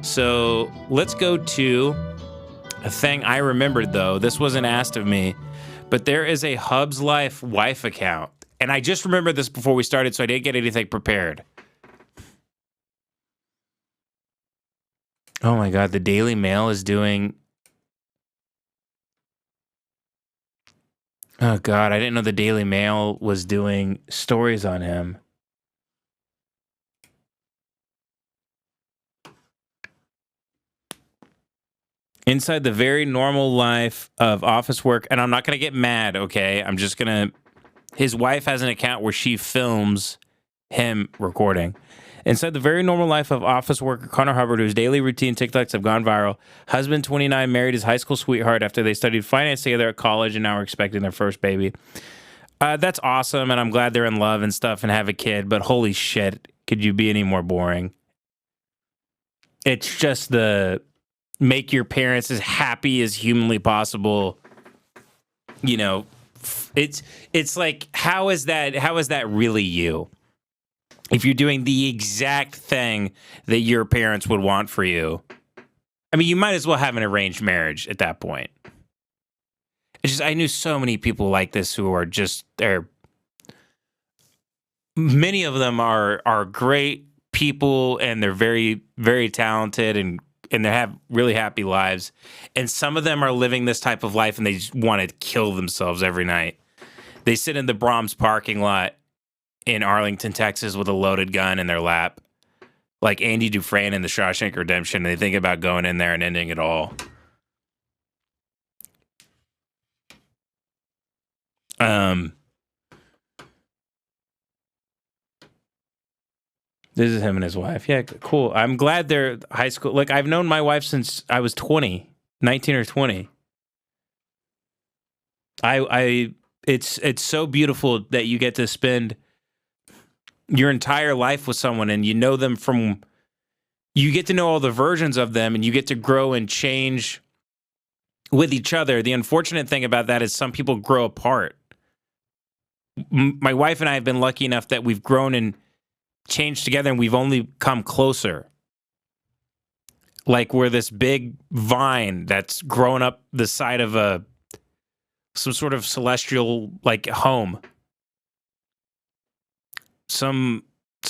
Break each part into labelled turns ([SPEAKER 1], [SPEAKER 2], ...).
[SPEAKER 1] So let's go to a thing I remembered, though. This wasn't asked of me, but there is a Hubs Life wife account. And I just remembered this before we started, so I didn't get anything prepared. Oh my God, the Daily Mail is doing... Oh God, I didn't know the Daily Mail was doing stories on him. Inside the very normal life of office work, and I'm not going to get mad, okay? I'm just going to... His wife has an account where she films him recording. Inside the very normal life of office worker Connor Hubbard, whose daily routine TikToks have gone viral, husband 29 married his high school sweetheart after they studied finance together at college and now are expecting their first baby. That's awesome, and I'm glad they're in love and stuff and have a kid, but holy shit, could you be any more boring? It's just the make your parents as happy as humanly possible. You know, it's like, how is that really you? If you're doing the exact thing that your parents would want for you, I mean, you might as well have an arranged marriage at that point. It's just, I knew so many people like this who are just, many of them are great people and they're very, very talented and they have really happy lives. And some of them are living this type of life and they just want to kill themselves every night. They sit in the Brahms parking lot in Arlington, Texas, with a loaded gun in their lap, like Andy Dufresne in The Shawshank Redemption. They think about going in there and ending it all. This is him and his wife. Yeah, cool. I'm glad they're high school. Like, I've known my wife since I was 19 or 20. It's so beautiful that you get to spend your entire life with someone and you know them you get to know all the versions of them and you get to grow and change with each other. The unfortunate thing about that is some people grow apart. My wife and I have been lucky enough that we've grown and changed together and we've only come closer. Like we're this big vine that's grown up the side of some sort of celestial like home. Some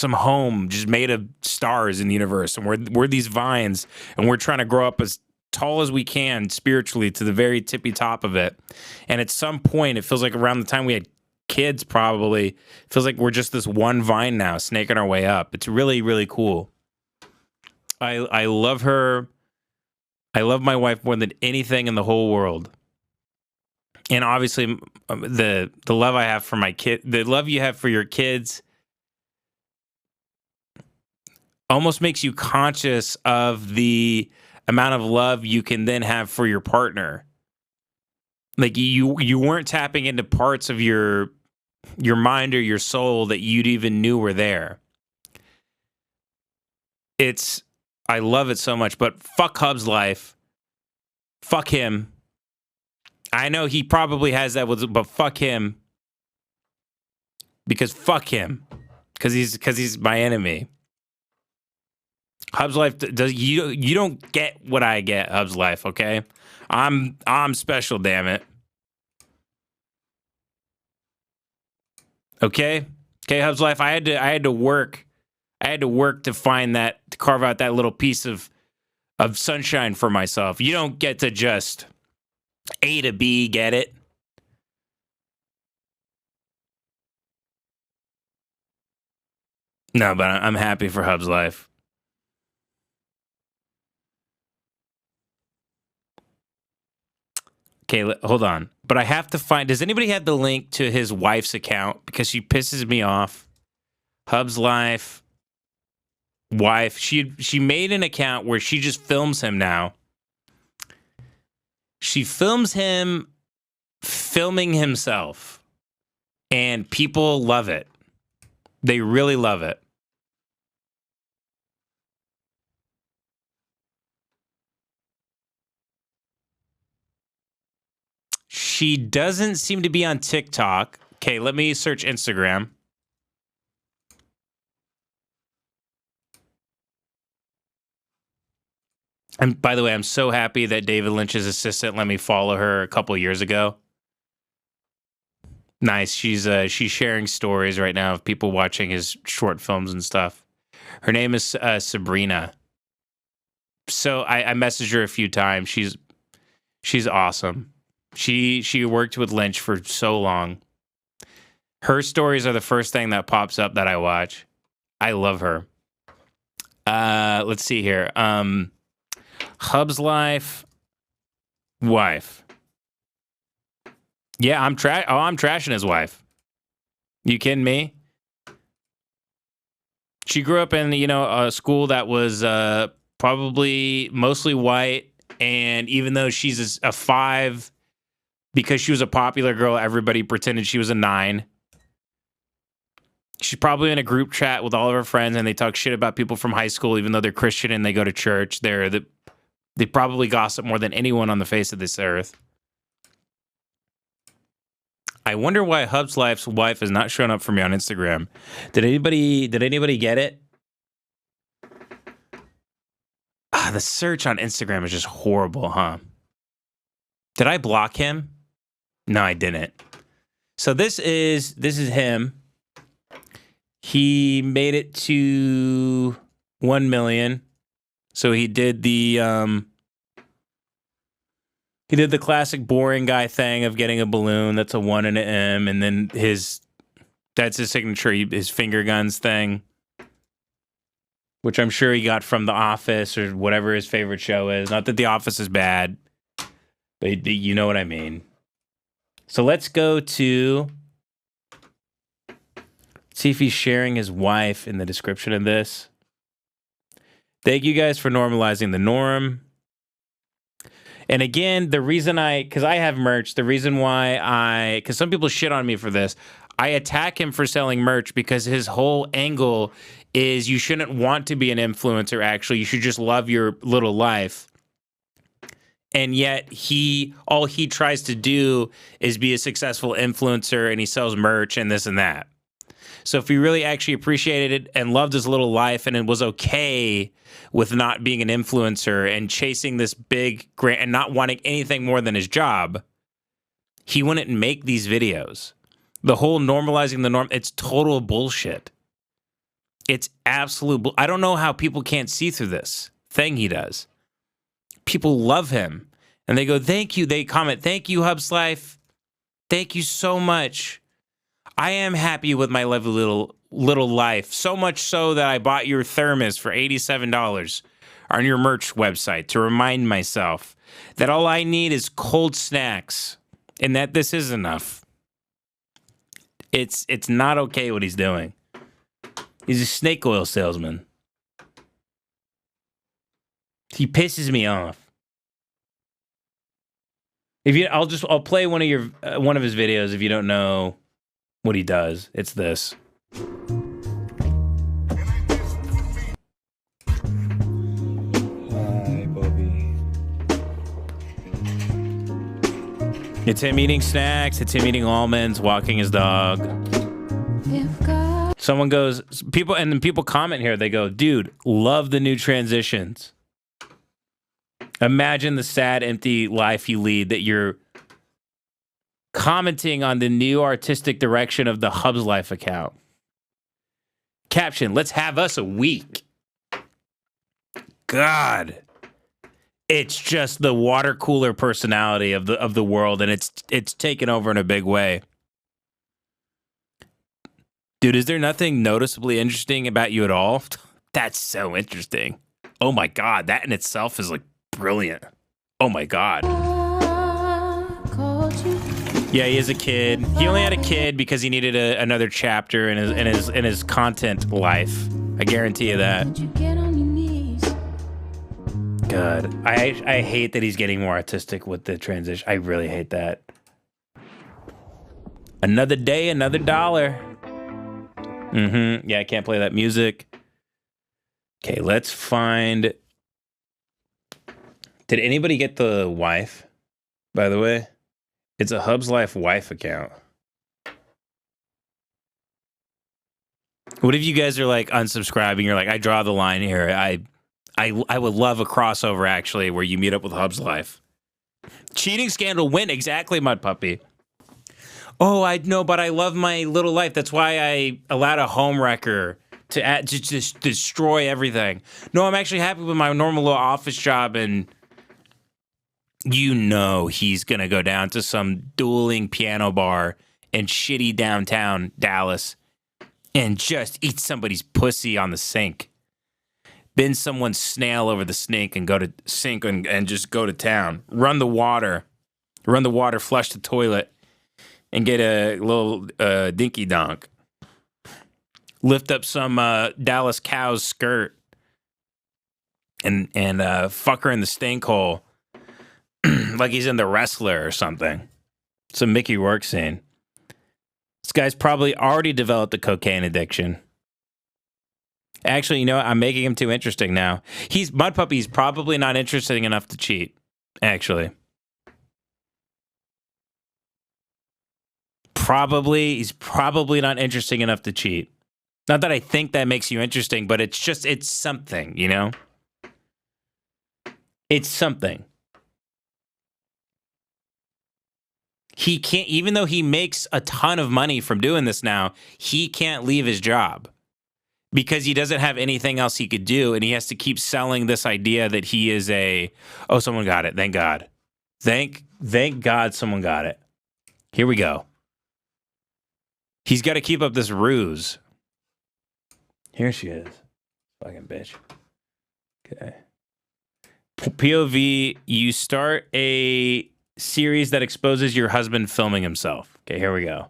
[SPEAKER 1] home just made of stars in the universe, and we're these vines, and we're trying to grow up as tall as we can spiritually to the very tippy top of it. And at some point, it feels like around the time we had kids, probably, it feels like we're just this one vine now, snaking our way up. It's really, really cool. I love her. I love my wife more than anything in the whole world. And obviously, the love I have for my kid, the love you have for your kids, almost makes you conscious of the amount of love you can then have for your partner. Like you weren't tapping into parts of your mind or your soul that you'd even knew were there. I love it so much, but fuck Hub's life. Fuck him. I know he probably has that, but fuck him. Because fuck him. Because he's my enemy. Hub's life does you don't get what I get, Hub's life, okay? I'm special, damn it. Okay? Okay, Hub's life, I had to work. I had to work to find that, to carve out that little piece of sunshine for myself. You don't get to just A to B, get it? No, but I'm happy for Hub's life. Okay, hold on. But I have to find... Does anybody have the link to his wife's account? Because she pisses me off. Hub's life. Wife. She made an account where she just films him now. She films him filming himself. And people love it. They really love it. She doesn't seem to be on TikTok. Okay, let me search Instagram. And by the way, I'm so happy that David Lynch's assistant let me follow her a couple years ago. Nice. She's sharing stories right now of people watching his short films and stuff. Her name is Sabrina. So I messaged her a few times. She's awesome. She worked with Lynch for so long. Her stories are the first thing that pops up that I watch. I love her. Let's see here. Hub's Life wife. Yeah, I'm trashing his wife. You kidding me? She grew up in, a school that was probably mostly white, and even though she's a 5, because she was a popular girl, everybody pretended she was a 9. She's probably in a group chat with all of her friends, and they talk shit about people from high school, even though they're Christian and they go to church. They probably gossip more than anyone on the face of this earth. I wonder why Hub's Life's wife has not shown up for me on Instagram. Did anybody get it? The search on Instagram is just horrible, huh? Did I block him? No, I didn't. So this is him. He made it to 1 million. So he did the classic boring guy thing of getting a balloon that's a 1 and an M, and then that's his signature, his finger guns thing, which I'm sure he got from The Office or whatever his favorite show is. Not that The Office is bad, but you know what I mean. So let's go to see if he's sharing his wife in the description of this. Thank you guys for normalizing the norm. And again, the reason because I have merch, the reason why because some people shit on me for this, I attack him for selling merch because his whole angle is you shouldn't want to be an influencer, actually. You should just love your little life. And yet all he tries to do is be a successful influencer, and he sells merch and this and that. So if he really actually appreciated it and loved his little life and it was okay with not being an influencer and chasing this big grant and not wanting anything more than his job, he wouldn't make these videos. The whole normalizing the norm, it's total bullshit. It's absolute I don't know how people can't see through this thing he does. People love him. And they go, thank you. They comment, thank you, Hub's Life. Thank you so much. I am happy with my lovely little life. So much so that I bought your thermos for $87 on your merch website to remind myself that all I need is cold snacks and that this is enough. It's not okay what he's doing. He's a snake oil salesman. He pisses me off. I'll play one of his videos if you don't know what he does. It's this.
[SPEAKER 2] Hi, Bobby.
[SPEAKER 1] It's him eating snacks. It's him eating almonds, walking his dog. Someone goes, people comment here. They go, dude, love the new transitions. Imagine the sad, empty life you lead that you're commenting on the new artistic direction of the Hub's Life account. Caption, let's have us a week. God. It's just the water cooler personality of the world, and it's taken over in a big way. Dude, is there nothing noticeably interesting about you at all? That's so interesting. Oh my God, that in itself is like brilliant. Oh my God. Yeah, he is a kid. He only had a kid because he needed another chapter in his content life. I guarantee you that. God, I hate that he's getting more artistic with the transition. I really hate that. Another day, another dollar. Yeah, I can't play that music. Okay, let's find. Did anybody get the wife, by the way? It's a Hub's Life wife account. What if you guys are like unsubscribing? You're like, I draw the line here. I would love a crossover actually where you meet up with Hub's life. Cheating scandal win exactly, Mud Puppy. Oh, I know, but I love my little life. That's why I allowed a home wrecker to just destroy everything. No, I'm actually happy with my normal little office job, and you know he's gonna go down to some dueling piano bar in shitty downtown Dallas and just eat somebody's pussy on the sink. Bend someone's snail over the sink and go to sink and just go to town. Run the water, flush the toilet, and get a little dinky donk. Lift up some Dallas cow's skirt and fuck her in the stink hole like he's in The Wrestler or something. Some Mickey Rourke scene. This guy's probably already developed a cocaine addiction. Actually, you know what? I'm making him too interesting now. Mud Puppy's probably not interesting enough to cheat, actually. He's probably not interesting enough to cheat. Not that I think that makes you interesting, but it's something, you know? It's something. He can't, even though he makes a ton of money from doing this now, he can't leave his job because he doesn't have anything else he could do. And he has to keep selling this idea that he is someone got it. Thank God. Thank God someone got it. Here we go. He's got to keep up this ruse. Here she is. Fucking bitch. Okay. POV, you start a series that exposes your husband filming himself. Okay, here we go.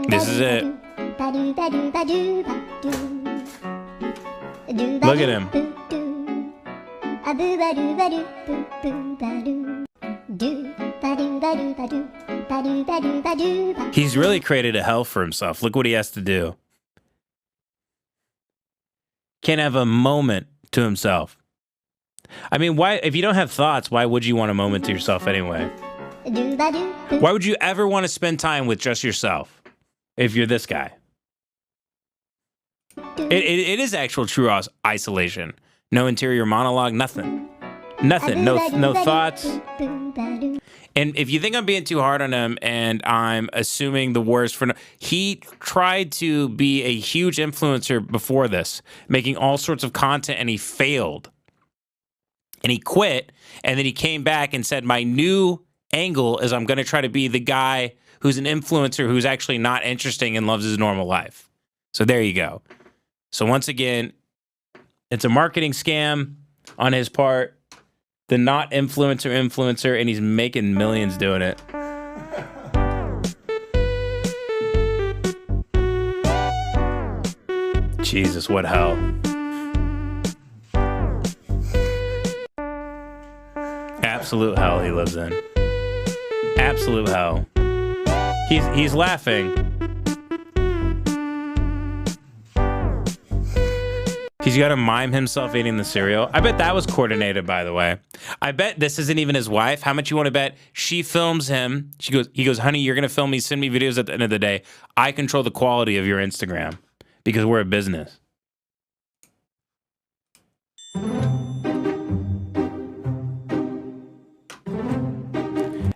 [SPEAKER 1] This is it. Look at him. He's really created a hell for himself. Look what he has to do. Can't have a moment to himself. I mean, why? If you don't have thoughts, why would you want a moment to yourself anyway? Why would you ever want to spend time with just yourself if you're this guy? It is actual true isolation. No interior monologue, nothing. Nothing. No thoughts. And if you think I'm being too hard on him and I'm assuming the worst he tried to be a huge influencer before this, making all sorts of content, and he failed. And he quit, and then he came back and said, my new angle is I'm going to try to be the guy who's an influencer who's actually not interesting and loves his normal life. So there you go. So once again, it's a marketing scam on his part. The not influencer, and he's making millions doing it. Jesus, what hell. Absolute hell he lives in. Absolute hell. He's laughing. He's got to mime himself eating the cereal. I bet that was coordinated, by the way. I bet this isn't even his wife. How much you want to bet? She films him. He goes, honey, you're going to film me, send me videos at the end of the day. I control the quality of your Instagram because we're a business.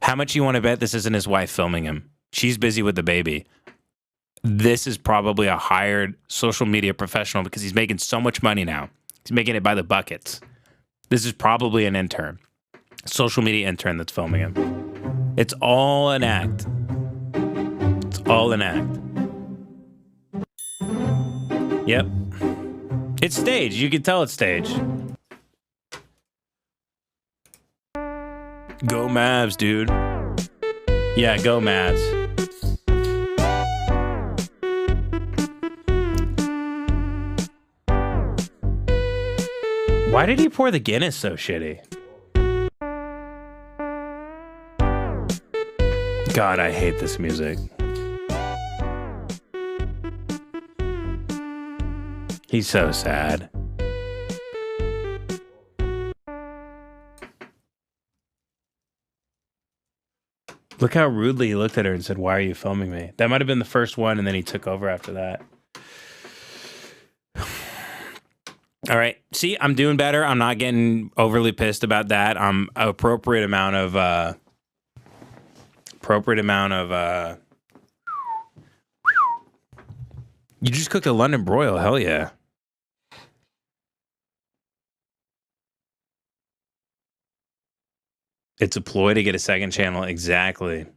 [SPEAKER 1] How much you want to bet this isn't his wife filming him? She's busy with the baby. This is probably a hired social media professional because he's making so much money now. He's making it by the buckets. This is probably an intern, social media intern that's filming him. It's all an act. It's all an act. Yep. It's staged. You can tell it's staged. Go Mavs, dude. Yeah, go Mavs. Why did he pour the Guinness so shitty? God, I hate this music. He's so sad. Look how rudely he looked at her and said, "Why are you filming me?" That might have been the first one, and then he took over after that. All right. See, I'm doing better. I'm not getting overly pissed about that. I'm appropriate amount of You just cooked a London broil. Hell yeah. It's a ploy to get a second channel. Exactly.